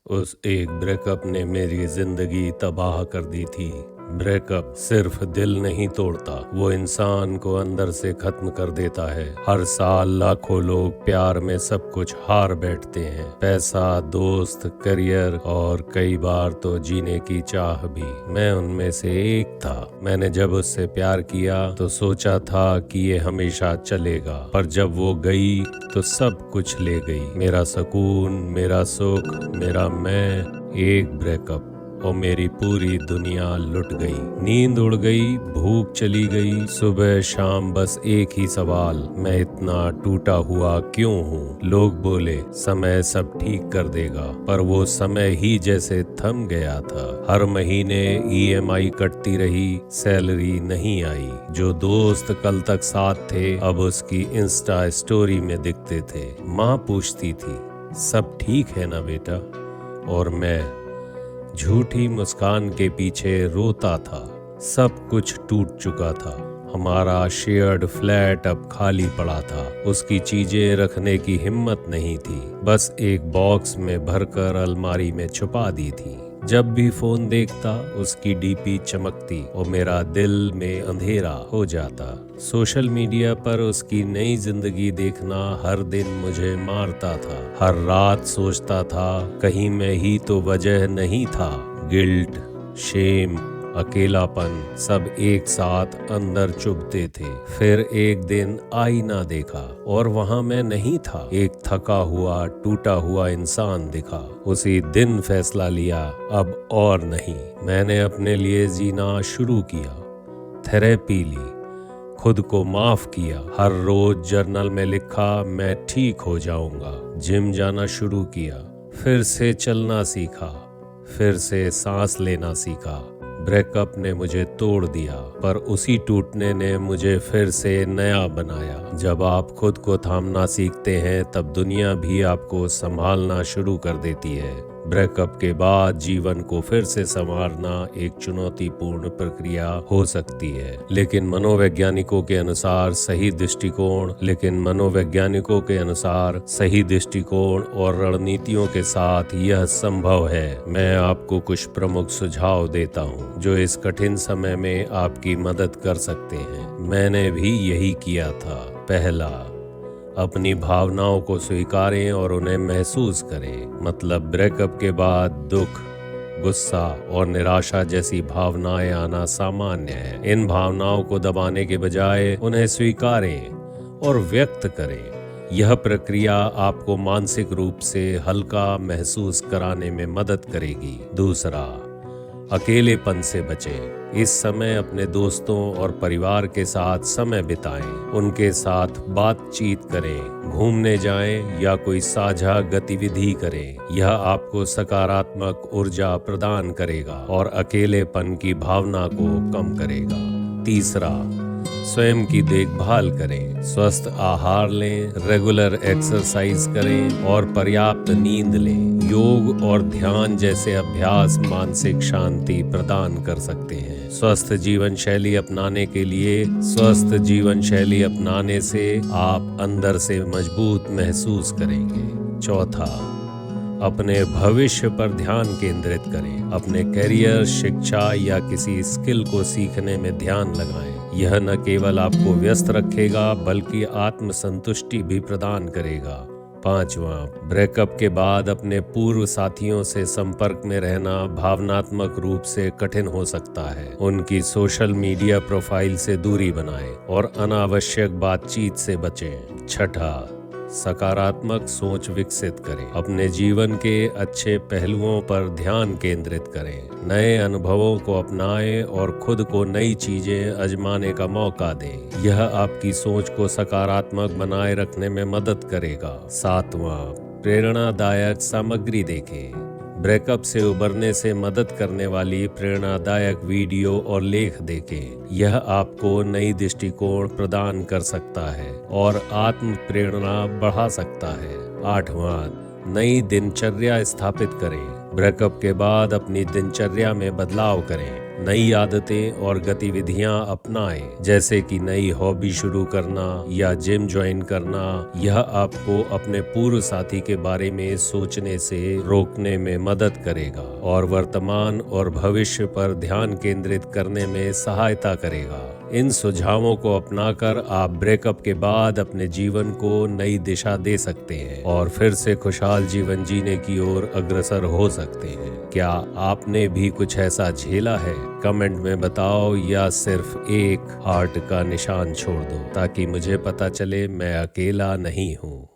उस एक ब्रेकअप ने मेरी जिंदगी तबाह कर दी थी। ब्रेकअप सिर्फ दिल नहीं तोड़ता, वो इंसान को अंदर से खत्म कर देता है। हर साल लाखों लोग प्यार में सब कुछ हार बैठते हैं, पैसा, दोस्त, करियर और कई बार तो जीने की चाह भी। मैं उनमें से एक था। मैंने जब उससे प्यार किया तो सोचा था कि ये हमेशा चलेगा, पर जब वो गई तो सब कुछ ले गई। मेरा सुकून, मेरा सुख, मेरा मैं। एक ब्रेकअप और मेरी पूरी दुनिया लुट गई। नींद उड़ गई, भूख चली गई, सुबह शाम बस एक ही सवाल, मैं इतना टूटा हुआ क्यों हूँ। लोग बोले समय सब ठीक कर देगा, पर वो समय ही जैसे थम गया था। हर महीने ईएमआई कटती रही, सैलरी नहीं आई। जो दोस्त कल तक साथ थे अब उसकी इंस्टा स्टोरी में दिखते थे। माँ पूछती थी सब ठीक है ना बेटा, और मैं झूठी मुस्कान के पीछे रोता था। सब कुछ टूट चुका था। हमारा शेयर्ड फ्लैट अब खाली पड़ा था। उसकी चीजें रखने की हिम्मत नहीं थी, बस एक बॉक्स में भरकर अलमारी में छुपा दी थी। जब भी फोन देखता उसकी डीपी चमकती और मेरा दिल में अंधेरा हो जाता। सोशल मीडिया पर उसकी नई जिंदगी देखना हर दिन मुझे मारता था। हर रात सोचता था कहीं मैं ही तो वजह नहीं था। गिल्ट, शेम, अकेलापन सब एक साथ अंदर चुभते थे। फिर एक दिन आईना देखा और वहां मैं नहीं था। एक थका हुआ, टूटा हुआ इंसान दिखा। उसी दिन फैसला लिया, अब और नहीं। मैंने अपने लिए जीना शुरू किया, थेरेपी ली, खुद को माफ किया। हर रोज जर्नल में लिखा मैं ठीक हो जाऊंगा। जिम जाना शुरू किया, फिर से चलना सीखा, फिर से सांस लेना सीखा। ब्रेकअप ने मुझे तोड़ दिया, पर उसी टूटने ने मुझे फिर से नया बनाया। जब आप खुद को थामना सीखते हैं तब दुनिया भी आपको संभालना शुरू कर देती है। ब्रेकअप के बाद जीवन को फिर से संवारना एक चुनौतीपूर्ण प्रक्रिया हो सकती है, लेकिन मनोवैज्ञानिकों के अनुसार सही दृष्टिकोण और रणनीतियों के साथ यह संभव है। मैं आपको कुछ प्रमुख सुझाव देता हूँ जो इस कठिन समय में आपकी मदद कर सकते हैं। मैंने भी यही किया था। पहला, अपनी भावनाओं को स्वीकारें और उन्हें महसूस करें। मतलब ब्रेकअप के बाद दुख, गुस्सा और निराशा जैसी भावनाएं आना सामान्य है। इन भावनाओं को दबाने के बजाय उन्हें स्वीकारें और व्यक्त करें। यह प्रक्रिया आपको मानसिक रूप से हल्का महसूस कराने में मदद करेगी। दूसरा, अकेलेपन से बचें। इस समय अपने दोस्तों और परिवार के साथ समय बिताएं। उनके साथ बातचीत करें, घूमने जाएं या कोई साझा गतिविधि करें। यह आपको सकारात्मक ऊर्जा प्रदान करेगा और अकेलेपन की भावना को कम करेगा। तीसरा, स्वयं की देखभाल करें। स्वस्थ आहार लें, रेगुलर एक्सरसाइज करें और पर्याप्त नींद लें। योग और ध्यान जैसे अभ्यास मानसिक शांति प्रदान कर सकते हैं। स्वस्थ जीवन शैली अपनाने से आप अंदर से मजबूत महसूस करेंगे। चौथा, अपने भविष्य पर ध्यान केंद्रित करें। अपने करियर, शिक्षा या किसी स्किल को सीखने में ध्यान लगाएं। यह न केवल आपको व्यस्त रखेगा बल्कि आत्मसंतुष्टि भी प्रदान करेगा। पांचवा, ब्रेकअप के बाद अपने पूर्व साथियों से संपर्क में रहना भावनात्मक रूप से कठिन हो सकता है। उनकी सोशल मीडिया प्रोफाइल से दूरी बनाएं और अनावश्यक बातचीत से बचें। छठा, सकारात्मक सोच विकसित करें। अपने जीवन के अच्छे पहलुओं पर ध्यान केंद्रित करें। नए अनुभवों को अपनाएं और खुद को नई चीजें आजमाने का मौका दें। यह आपकी सोच को सकारात्मक बनाए रखने में मदद करेगा। सातवां, प्रेरणादायक सामग्री देखें। ब्रेकअप से उबरने से मदद करने वाली प्रेरणादायक वीडियो और लेख देखें। यह आपको नई दृष्टिकोण प्रदान कर सकता है और आत्म प्रेरणा बढ़ा सकता है। आठवां, नई दिनचर्या स्थापित करें। ब्रेकअप के बाद अपनी दिनचर्या में बदलाव करें। नई आदतें और गतिविधियां अपनाएं, जैसे कि नई हॉबी शुरू करना या जिम ज्वाइन करना। यह आपको अपने पूर्व साथी के बारे में सोचने से रोकने में मदद करेगा और वर्तमान और भविष्य पर ध्यान केंद्रित करने में सहायता करेगा। इन सुझावों को अपनाकर आप ब्रेकअप के बाद अपने जीवन को नई दिशा दे सकते हैं और फिर से खुशहाल जीवन जीने की ओर अग्रसर हो सकते हैं। क्या आपने भी कुछ ऐसा झेला है? कमेंट में बताओ या सिर्फ एक हार्ट का निशान छोड़ दो, ताकि मुझे पता चले मैं अकेला नहीं हूँ।